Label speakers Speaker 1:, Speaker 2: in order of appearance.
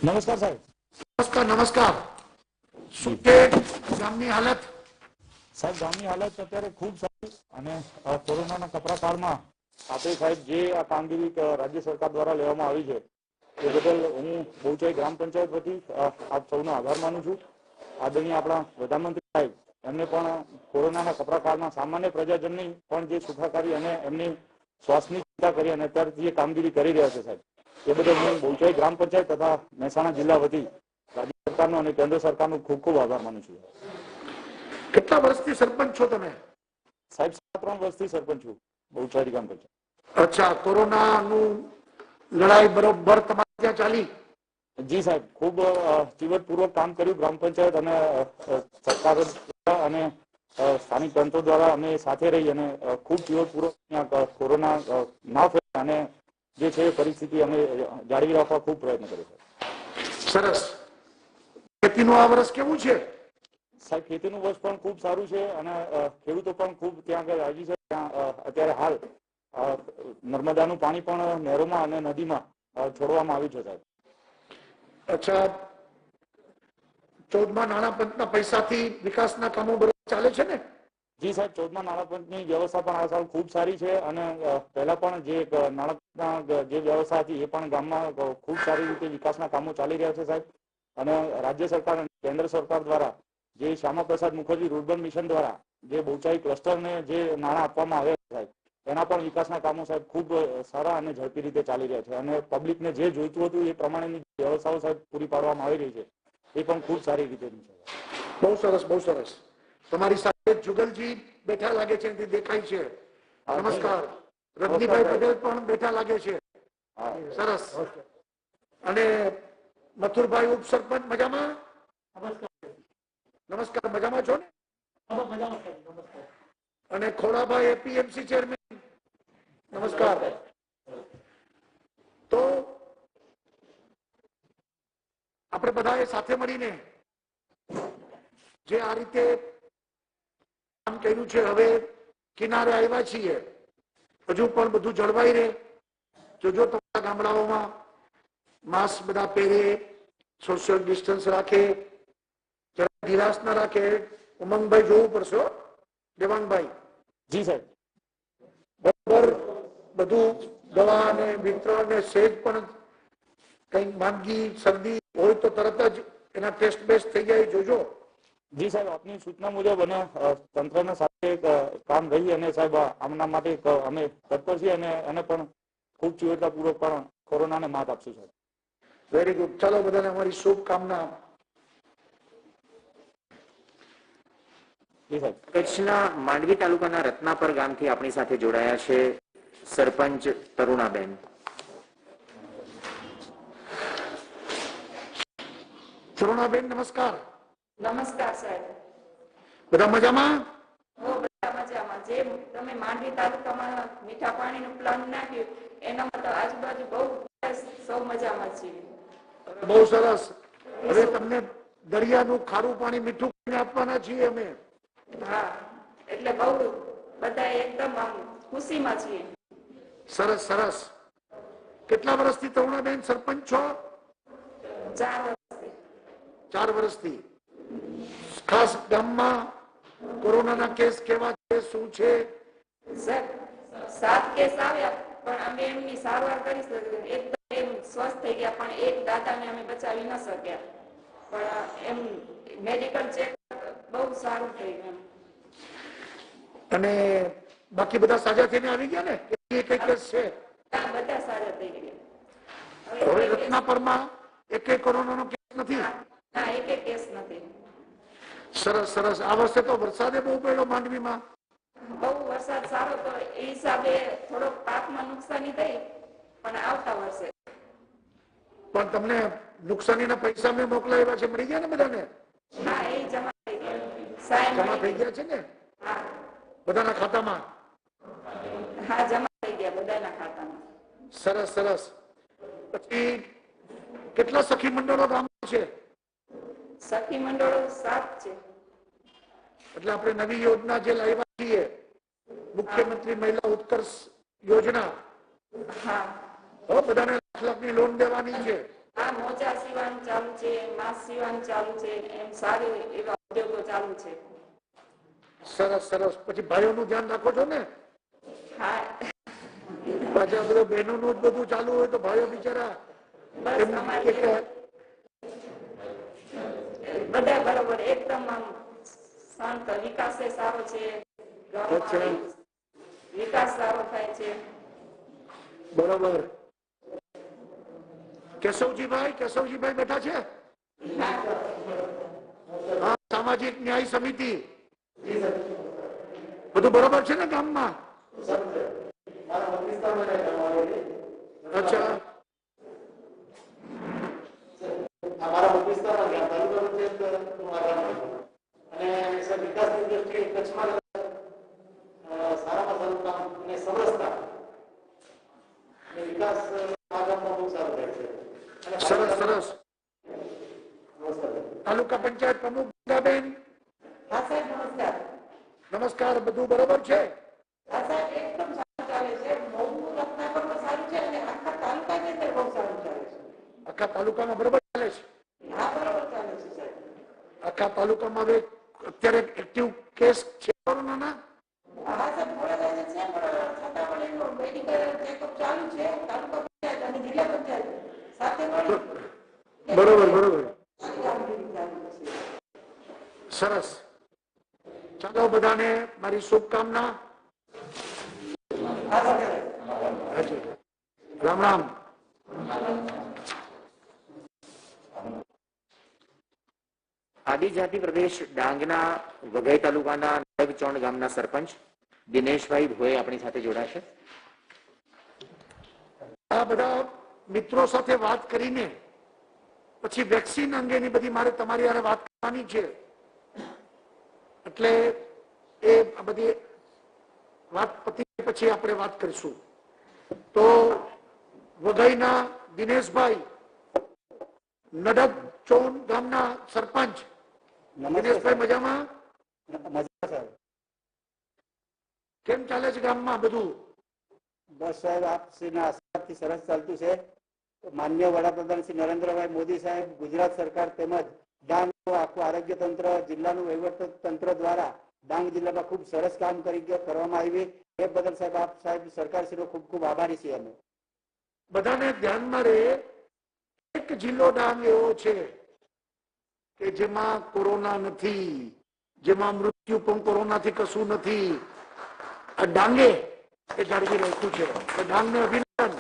Speaker 1: નમસ્કાર સાહેબ.
Speaker 2: નમસ્કાર નમસ્કાર. શું છે ગામની હાલત?
Speaker 1: સાહેબ ગામની હાલત અત્યારે ખૂબ સારી અને કોરોનાના કપરા કાળમાં આપણે સાહેબ જે આ કામગીરી રાજ્ય સરકાર દ્વારા લેવામાં આવી છે એ બદલ હું બહુચાઈ ગ્રામ પંચાયત વતી આપ સૌનો આભાર માનું છું. આદરણીય આપણા પ્રધાનમંત્રી સાહેબ એમને પણ કોરોનાના કપરા કાળમાં સામાન્ય પ્રજાજનની પણ જે સુખાકારી અને એમની શ્વાસની ચિંતા કરી અને અત્યારથી જે કામગીરી કરી રહ્યા છે સાહેબ એ બદલ હું બહુચાઈ ગ્રામ પંચાયત તથા મહેસાણા જિલ્લા વતી રાજ્ય સરકારનો અને કેન્દ્ર સરકારનો ખૂબ ખૂબ આભાર માનું છું.
Speaker 2: કેટલા વર્ષથી સરપંચ છો તમે?
Speaker 1: સાહેબ 3 વર્ષથી સરપંચ છું બહુચાઈ ગ્રામ પંચાયત.
Speaker 2: અચ્છા, કોરોના નું લડાઈ બરોબર તમારે ત્યાં ચાલી?
Speaker 1: જી સાહેબ, ખૂબ ચીવટપૂર્વક કામ કર્યું ગ્રામ પંચાયત અને સરકાર અને સ્થાનિક તંત્ર દ્વારા અમે સાથે રહી અને ખૂબ ચીવટપૂર્વક કોરોના ના ફેલાય અને જે છે પરિસ્થિતિ અમે જાળવી રાખવા ખૂબ પ્રયત્ન કર્યો છે.
Speaker 2: સરસ. ખેતીનું આ વર્ષ કેવું છે?
Speaker 1: સાહેબ ખેતીનું વર્ષ પણ ખૂબ સારું છે અને ખેડૂતો પણ ખૂબ ત્યાં આગળ રાજી છે. ત્યાં અત્યારે હાલ નર્મદાનું પાણી પણ નહેરોમાં અને નદીમાં છોડવામાં આવ્યું છે સાહેબ.
Speaker 2: અચ્છા, 14મા નાણાં પંચના પૈસાથી વિકાસના કામો બરોબર ચાલે છે ને?
Speaker 1: જી સાહેબ, 14મા નાણાં પંચની વ્યવસ્થા પણ આ સાલ ખૂબ સારી છે અને પહેલા પણ જે નાણાં જે વ્યવસ્થા હતી એ પણ ગામમાં ખૂબ સારી રીતે વિકાસના કામો ચાલી રહ્યા છે સાહેબ. અને રાજ્ય સરકાર અને કેન્દ્ર સરકાર દ્વારા જે શ્યામા પ્રસાદ મુખર્જી રૂરબન મિશન દ્વારા જે બહુચાઈ ક્લસ્ટરને જે નાણાં આપવામાં આવ્યા છે સાહેબ એના પણ વિકાસના કામો સાહેબ ખૂબ સારા અને ઝડપી રીતે ચાલી રહ્યા છે અને પબ્લિકને જે જોઈતું હતું એ પ્રમાણેની વ્યવસ્થાઓ સાહેબ પૂરી પાડવામાં આવી રહી છે એ પણ ખૂબ સારી રીતે છે.
Speaker 2: બહુ સરસ, બહુ સરસ. તમારી સાથે જુગલજી બેઠા લાગે છે, દેખાય છે. નમસ્કાર. રજનીભાઈ પટેલ પણ બેઠા લાગે છે. સરસ. અને મથુરભાઈ ઉપસરપંચ મજામાં? નમસ્કાર, મજામાં છો ને? અને ખોડાભાઈ એપીએમસી ચેરમેન નમસ્કાર. તો આપણે બધાએ સાથે મળીને જે આ રીતે કામ કર્યું છે, હવે કિનારે આવ્યા છીએ. હજુ પણ બધું જળવાઈ રહે. જોજો તમારા ગામડાઓમાં માસ્ક બધા પહેરે, સોશિયલ ડિસ્ટન્સ રાખે, નિરાશ ના રાખે. ઉમંગભાઈ જોવું પડશે. દેવાંગભાઈ?
Speaker 1: જી સાહેબ.
Speaker 2: બરાબર બધું દવા અને વિતરણ ને સેજ પણ કઈ માંદગી શરદી હોય તો તરત જ એના ટેસ્ટ બેસ્ટ થઈ જાય, જોજો.
Speaker 1: જી સાહેબ, આપની સૂચના મુજબ અને તંત્રના સાથે કામ રહી અને સાહેબ આમના માટે અમે તત્પર છીએ અને એને પણ ખૂબ ચીવટતાપૂર્વક પણ કોરોનાને માત આપશું સાહેબ.
Speaker 2: Very good. ચાલો બધાને અમારી શુભકામના.
Speaker 3: કચ્છના માંડવી તાલુકાના રત્નાપર ગામથી આપણી સાથે જોડાયા છે સરપંચ તરુણાબેન.
Speaker 2: તરુણાબેન નમસ્કાર.
Speaker 4: નમસ્કાર સાહેબ.
Speaker 2: બધા મજામાં?
Speaker 4: બધા મજામાં. જે તમે માંડવી તાલુકામાં મીઠા પાણીનું પ્લાન નાખ્યું એનામાં તો આજુબાજુ બહુ સૌ મજામાં છીએ.
Speaker 2: બહુ સરસ. હવે તમને દરિયાનું ખારું પાણી મીઠું પાણી આપવાના છીએ અમે.
Speaker 4: હા, એટલે બહુ બધા એકદમ આમ ખુશીમાં છીએ.
Speaker 2: સરસ સરસ. કેટલા વર્ષથી તરુણાબેન સરપંચ છો?
Speaker 4: 4 વર્ષથી.
Speaker 2: 4 વર્ષથી. ખાસ ગામમાં કોરોનાના કેસ કેવા છે, શું છે?
Speaker 4: સર 7 કેસ આવ્યા પણ અમે એમની સારવાર કરી એકદમ એમ સ્વસ્થ થઈ ગયા, પણ એક દાદાને અમે બચાવી ન શક્યા. પણ એમ મેડિકલ ચેક બહુ સારું થઈ ગયું.
Speaker 2: અને બાકી બધા સાજા થઈને આવી ગયા ને? કઈ કેસ છે?
Speaker 4: બધા સાજા થઈ ગયા.
Speaker 2: હવે રત્નાપરમાં એકે કોરોનાનો કેસ નથી?
Speaker 4: ના, એકે કેસ નથી.
Speaker 2: સરસ સરસ. આ વર્ષે તો વરસાદે બહુ પડ્યો માંડવીમાં.
Speaker 4: બહુ વરસાદ સારો તો એ હિસાબે થોડોક પાકમાં નુકસાની થઈ, પણ આવતા વર્ષે.
Speaker 2: પણ તમને નુકસાનીના પૈસા મેં મોકલાવ્યા છે, મળી ગયા ને બધાને?
Speaker 4: હા, એ જમા થઈ ગયા.
Speaker 2: જમા થઈ ગયા છે ને બધાના ખાતામાં?
Speaker 4: હા, જમા થઈ ગયા બધાના ખાતામાં.
Speaker 2: સરસ સરસ. પછી કેટલા સખી મંડળો ગામમાં છે?
Speaker 4: સખી મંડળો 7 છે.
Speaker 2: એટલે આપણે નવી યોજના જે લાવ્યા છીએ મુખ્યમંત્રી મહિલા ઉત્કર્ષ યોજના,
Speaker 4: હા
Speaker 2: હવે બધાને લાખ ની લોન દેવાની છે.
Speaker 4: આ મોજા સીવાનું ચાલુ છે, માસ્ક સીવાનું ચાલુ છે, એમ સારી એવા ઉદ્યોગો ચાલુ છે.
Speaker 2: સરસ સરસ. પછી ભાઈઓનું ધ્યાન રાખો છો ને?
Speaker 4: હા
Speaker 2: પાછા બધું બહેનોનું જ બધું ચાલુ હોય તો ભાઈઓ બિચારા
Speaker 4: બસ
Speaker 2: એમ
Speaker 4: અમારે
Speaker 2: કે
Speaker 4: બધા બરોબર એકદમ આમ શાંત, વિકાસ સારો છે
Speaker 2: અચ્છા.
Speaker 4: ગામમાં, વિકાસ સારો થાય છે.
Speaker 2: બરોબર. કેશવજીભાઈ બેઠા છે? હા, સામાજિક ન્યાય સમિતિ બધું બરોબર છે ને ગામમાં? અચ્છા. સરસ સરસ. તાલુકા પંચાયત પ્રમુખ બેન,
Speaker 4: હા સાહેબ નમસ્કાર.
Speaker 2: નમસ્કાર. બધું બરોબર છે?
Speaker 4: હા સાહેબ એકદમ સારું ચાલે છે. બહુ રત્નાકર પણ સારું છે અને આખા તાલુકાની અંદર બહુ સારું ચાલે છે.
Speaker 2: આખા તાલુકામાં બરોબર ચાલે છે?
Speaker 4: હા બરોબર ચાલે છે સાહેબ.
Speaker 2: આખા તાલુકામાં હવે અત્યારે એક્ટિવ કેસ છે કોરોનાના?
Speaker 4: હા સાહેબ થોડા છે પણ છતાં પણ એનું મેડિકલ ચેકઅપ ચાલુ છે તાલુકા પંચાયત અને જિલ્લા પંચાયત સાથે મળી.
Speaker 2: બરોબર બરોબર.
Speaker 4: કામગીરી ચાલુ છે.
Speaker 2: સરસ. ચાલો બધાને મારી શુભકામના.
Speaker 4: હા સાહેબ.
Speaker 2: હાજી. રામ રામ.
Speaker 3: આદિજાતિ પ્રદેશ ડાંગના વઘઈ તાલુકાના નગચોણ ગામના સરપંચ દિનેશભાઈ ભોઈ આપણી સાથે જોડાશે.
Speaker 2: આ બધા મિત્રો સાથે વાત કરીને પછી વેક્સિન અંગેની બધી મારે તમારી હારે વાત કરવાની છે. એટલે એ બધી વાત પતી પછી આપણે વાત કરીશું. તો વઘઈના દિનેશભાઈ, નડગ ચોન ગામના સરપંચ. દિનેશભાઈ મજામાં? કેમ ચાલે છે ગામમાં બધું?
Speaker 5: બસ સાહેબ આપશ્રીના આશીર્વાદથી સરસ ચાલતું છે. માનનીય વડાપ્રધાન શ્રી નરેન્દ્રભાઈ મોદી સાહેબ, ગુજરાત સરકાર તેમજ ડાંગનું આખું આરોગ્ય તંત્ર, જિલ્લાનું વહીવટ તંત્ર દ્વારા ડાંગ જિલ્લામાં ખૂબ સરસ કામ કરવામાં આવ્યું. એ બદલ સાહેબ આપ સાહેબ સરકારશ્રીનો ખૂબ ખૂબ આભારી છીએ અમે.
Speaker 2: બધાને ધ્યાનમાં રહે, એક જિલ્લો ડાંગ એવો છે કે જેમાં કોરોના નથી, જેમાં મૃત્યુ પણ કોરોનાથી કશું નથી. આ ડાંગે એ જાળવી રાખ્યું છે. ડાંગને અભિનંદન.